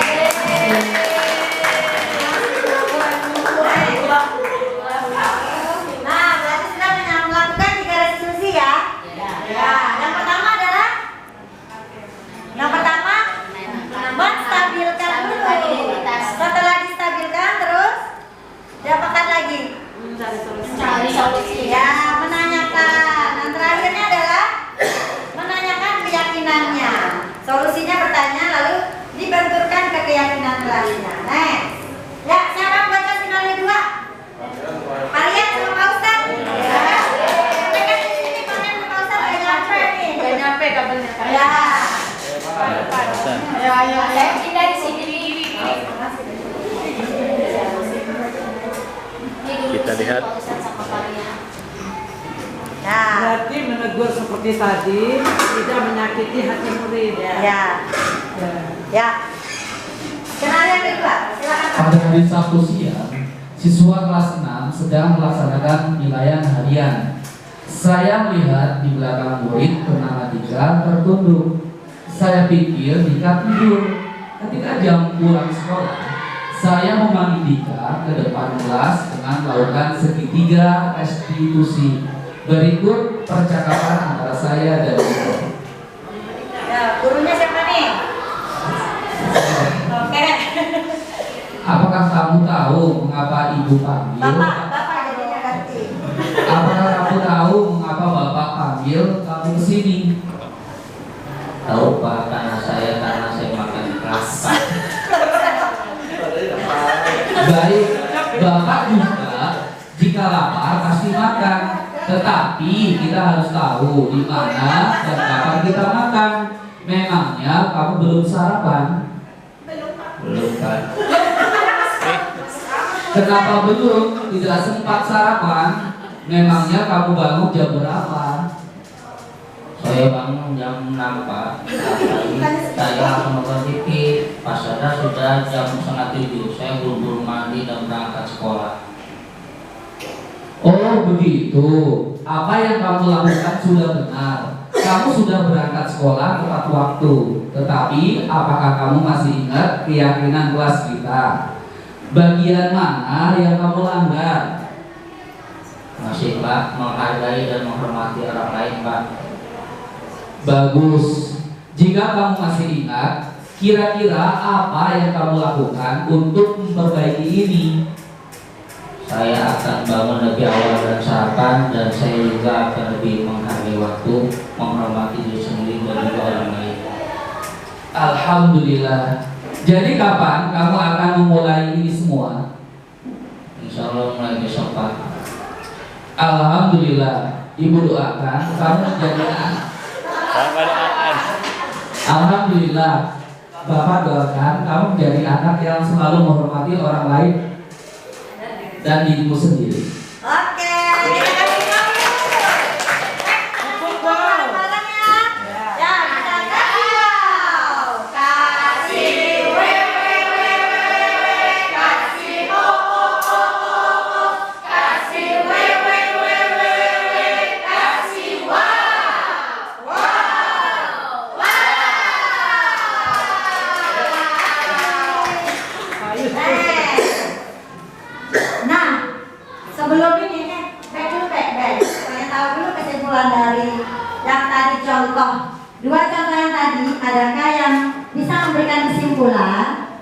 Nah, berarti sudah melakukan 3 restitusi ya? Ya. Yang pertama adalah menstabilkan dulu. Setelah distabilkan terus diapakan lagi? Cari solusi. Ya, menanyakan. Dan terakhirnya adalah menanyakan keyakinannya. Solusinya bertanya lalu dibenturkan ke keyakinan kelasnya. Next. Ya, siapa baca skenario 2? Arya sama Pak Ustaz? Ya. Mereka di sini kalian Pak Ustaz gak nyampe nih. Gak nyampe kabelnya. Ya. Ayo. Saya pindah di sini. Kita lihat. Ya. Berarti menegur seperti tadi tidak menyakiti hati murid. Ya. Ya. Skenario yang kedua, silakan. Pada hari Sabtu siang, siswa kelas 6 sedang melaksanakan nilaian harian. Saya melihat di belakang murid bernama Dika tertunduk. Saya pikir Dika tidur. Ketika jam pulang sekolah, saya memanggil Dika ke depan kelas dengan melakukan segitiga restitusi. Berikut percakapan antara saya dan Dika. Ya, gurunya siapa nih? Oke. Apakah kamu tahu mengapa ibu panggil? Bapak jadinya ganti. Apakah kamu tahu mengapa bapak panggil kamu ke sini? Tahu Pak, karena saya makan keras Pak. Baik, bapak juga jika lapar pasti makan. Tetapi kita harus tahu di mana dan kapan kita makan. Memangnya kamu belum sarapan? Belum Pak. Kenapa belum? Tidak sempat sarapan? Memangnya kamu bangun jam berapa? Saya bangun jam 6 Pak. Saya langsung nonton TV. Pas sadar sudah jam 6:30. Saya buru-buru mandi dan berangkat sekolah. Oh begitu. Apa yang kamu lakukan sudah benar. Kamu sudah berangkat sekolah tepat waktu. Tetapi apakah kamu masih ingat keyakinan kelas kita? Bagian mana yang kamu langgar? Masih Pak, menghargai dan menghormati orang lain Pak. Bagus. Jika kamu masih ingat, kira-kira apa yang kamu lakukan untuk memperbaiki ini? Saya akan bangun lebih awal dan sarapan, dan saya juga akan lebih menghargai waktu, menghormati diri sendiri dan juga orang lain. Alhamdulillah. Jadi kapan kamu akan memulai ini semua? Insya Allah mulai besok Pak. Alhamdulillah. Ibu doakan kamu menjadi anak. Alhamdulillah. Bapak doakan kamu menjadi anak yang selalu menghormati orang lain dan dirimu sendiri. Oke, kita kasih kamu. Bareng ya. Ya, kita kasih wow. Kasih kasih kasih kasih wow. Nah, sebelum ini back dulu back. Saya tahu dulu kesimpulan dari yang tadi contoh. Dua contoh yang tadi, adakah yang bisa memberikan kesimpulan?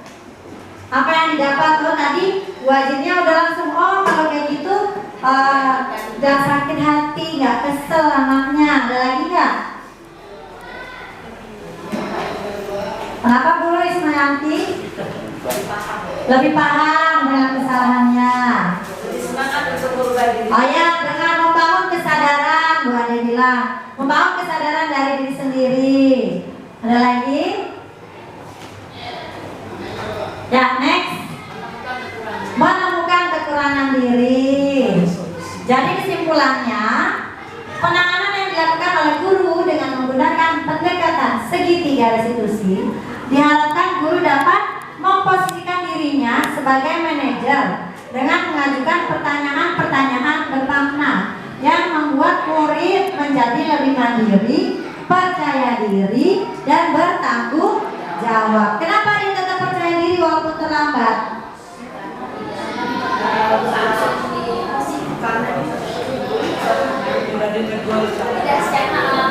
Apa yang didapat tuh tadi wajibnya udah langsung kalau kayak gitu udah sakit hati, nggak kesel anaknya. Ada lagi nggak? Kenapa Bu Ismayanti? Lebih paham dengan kesalahannya. Oh ya, dengan membangun kesadaran, Bu Ade bilang, membangun kesadaran dari diri sendiri. Ada lagi? Ya, next. Menemukan kekurangan diri. Jadi kesimpulannya, penanganan yang dilakukan oleh guru dengan menggunakan pendekatan segitiga restitusi, diharapkan guru dapat memposisikan dirinya sebagai manajer dengan mengajukan pertanyaan-pertanyaan bermakna yang membuat murid menjadi lebih mandiri, percaya diri, dan bertanggung jawab. Kenapa dia tetap percaya diri walaupun terlambat?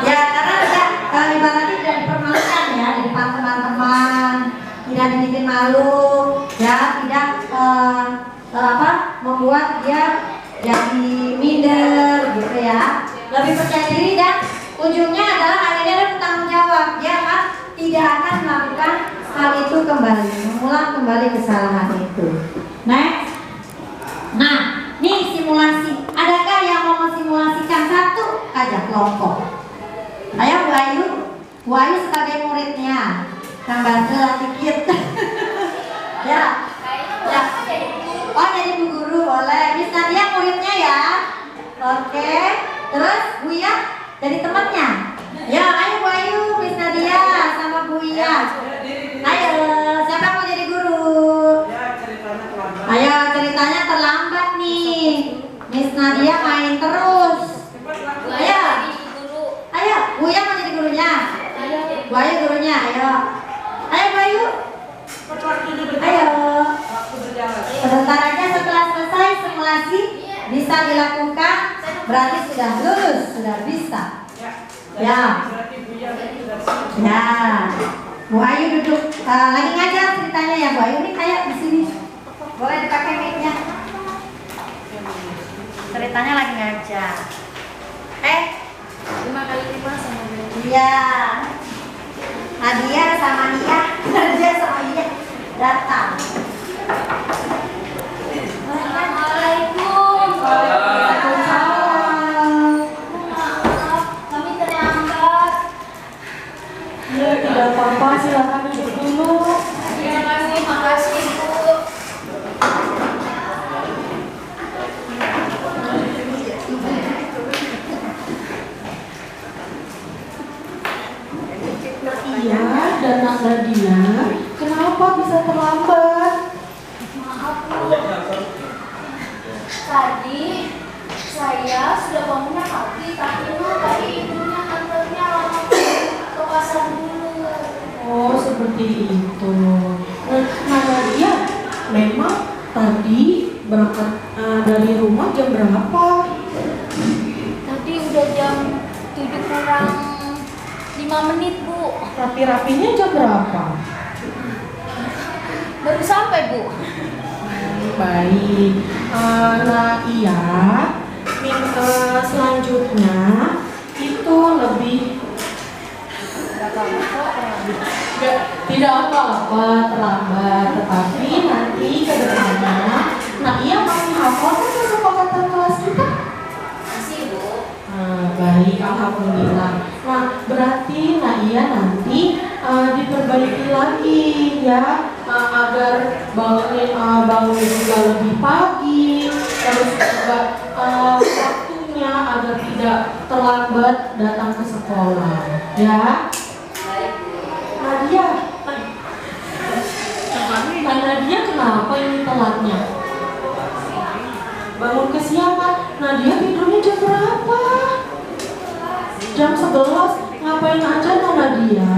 Ya, karena ibaratnya tidak dipermalukan ya di depan teman-teman, tidak dibikin malu, ya tidak membuat dia jadi minder gitu ya, lebih percaya diri, dan ujungnya adalah akhirnya dia bertanggung jawab. Dia tidak akan melakukan hal itu kembali, mengulang kembali kesalahan itu. Next. Nah, nih simulasi. Adakah yang mau mensimulasikan satu aja kelompok? Ayo Bu Ayu. Bu Ayu sebagai muridnya. Kang Basel dikit. Ya. Ya. Oh, jadi Bu Guru boleh. Miss Nadia muridnya ya. Oke. Terus Bu Ya jadi temannya. Ya, ayo Bu Ayu, Miss Nadia sama Bu Ya. Ayo, siapa mau jadi guru? Ayo, ceritanya terlambat nih. Miss Nadia main terus. Ayo. Ayo, Bu Ya mau jadi gurunya. Bu Ayu gurunya, ayo. Ayo Bu Ayu. Ayo. Sebentar aja setelah selesai simulasi bisa dilakukan, berarti sudah lulus, sudah bisa. Ya. Ya. Bu Ayu duduk lagi ngajar ceritanya ya Bu Ayu, ini kayak di sini. Boleh dipakai mic-nya. Ceritanya lagi ngajar. 5 kali lipat sama dia. Nadia sama Nia, Nadia sama Nia datang. Assalamualaikum. Waalaikumsalam. Maaf, kami terlambat. Ya, tidak apa-apa, silakan duduk dulu. Terima kasih, makasih Bu. Iya, dan Nak Nadia, kenapa bisa terlambat? Maaf Bu, tadi saya sudah bangunnya pagi, tapi tadi ibunya antarnya lama ke pasar dulu. Oh, seperti itu. Nah, Nadia, memang berangkat dari rumah jam berapa? Tadi udah jam 7 kurang 5 menit, Bu. Rapi-rapinya jam berapa? Baru sampai, Bu. Baik. Nah iya, selanjutnya itu lebih tidak apa-apa terlambat, tetapi nanti ke depannya, nah iya masih hafal kan kesepakatan kelas kita? Masih, Bu. Baik, alhamdulillah. Nah berarti nah iya nanti diperbaiki lagi ya, agar bangun juga lebih pagi, terus juga waktunya agar tidak terlambat datang ke sekolah ya. Nadia, Nadia kenapa ini telatnya? Bangun kesiangan. Nadia tidurnya jam berapa? Jam 11. Ngapain aja Nadia?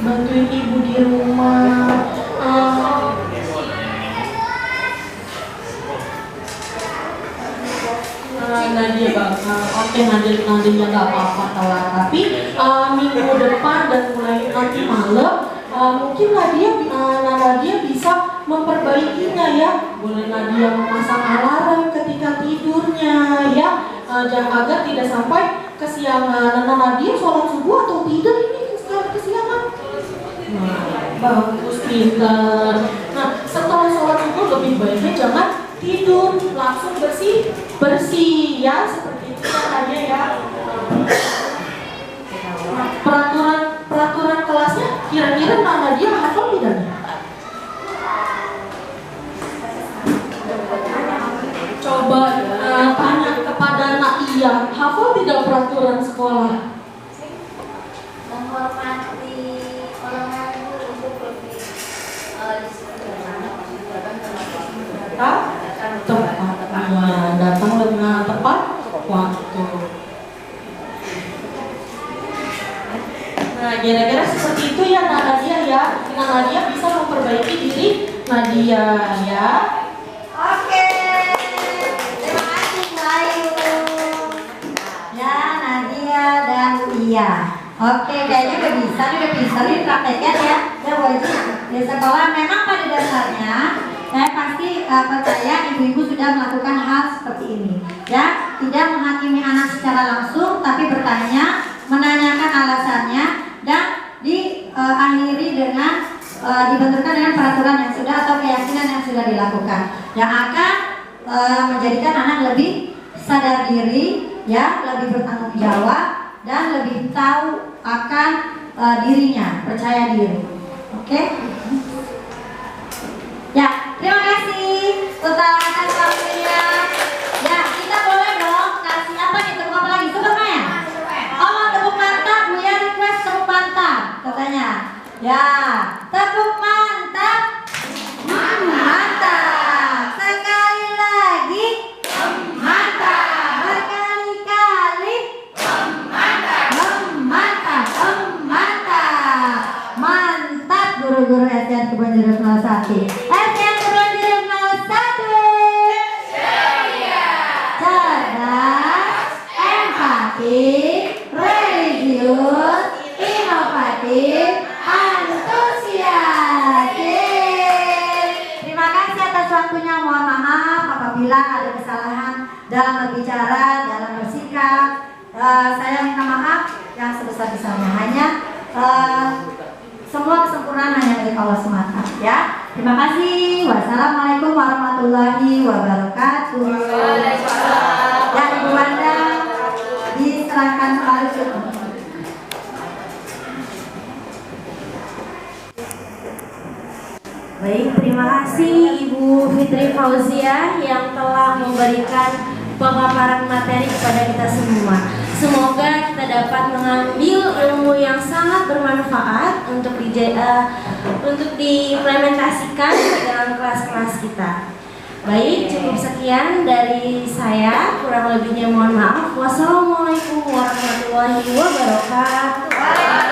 Bantuin ibu di rumah. Nadia oke Nadia nggak apa-apa telat, tapi minggu depan dan mulai nanti malam mungkin Nadia bisa memperbaikinya ya. Boleh Nadia memasang alarm ketika tidurnya ya, agar tidak sampai kesiangan. Nadia sholat subuh atau tidak ini kesiangan? Nah, bagus, pintar. Nah, setelah sholat subuh lebih baiknya jangan tidur, langsung bersih ya, seperti itu caranya ya. Nah, peraturan kelasnya kira-kira Nadia hafal tidak? Coba tanya kepada Nadia, hafal tidak peraturan sekolah? Menghormati orang lain untuk lebih datang dengan tepat waktu. Nah, kira-kira seperti itu ya Nadia ya. Nadia bisa memperbaiki diri Nadia ya. Oke, terima kasih Mbak Ayu. Ya, Nadia dan Iya. Oke, kayaknya udah bisa nih prakteknya ya. Udah wajib di sekolah. Memang pada dasarnya saya pasti percaya ibu-ibu sudah melakukan hal seperti ini ya, tidak menghakimi anak secara langsung, tapi bertanya, menanyakan alasannya, dan diakhiri dengan dibenturkan dengan peraturan yang sudah atau keyakinan yang sudah dilakukan, yang akan menjadikan anak lebih sadar diri ya, lebih bertanggung jawab dan lebih tahu akan dirinya, percaya diri. Oke? Ya, terima kasih atas waktunya. Ya, kita boleh dong kasih apa nih, tepuk apa lagi? Tepuk apa ya? Oh, tepuk mantap, Bu ya, request tepuk mantap katanya. Ya, tepuk mantap. Mantap. Sekali lagi. Mantap. Berkali-kali. Mantap. Mantap. Mantap. Mantap guru-guru SDN Kebonjeruk 01. SDN Kebonjeruk 01. Cerdas, empatik, religius, inovatif, antusias. Terima kasih atas waktunya. Mohon maaf apabila ada kesalahan dalam berbicara, dalam bersikap. Saya minta maaf yang sebesar-besarnya. Hanya semua kesempurnaan hanya dari Allah semata ya. Terima kasih. Wassalamualaikum warahmatullahi wabarakatuh. Ya, Ibu Wanda diserahkan kembali. Baik, terima kasih Ibu Fitri Fauzia yang telah memberikan pemaparan materi kepada kita semua. Semoga kita dapat mengambil ilmu yang sangat bermanfaat untuk diimplementasikan di dalam kelas-kelas kita. Baik, cukup sekian dari saya. Kurang lebihnya mohon maaf. Wassalamualaikum warahmatullahi wabarakatuh.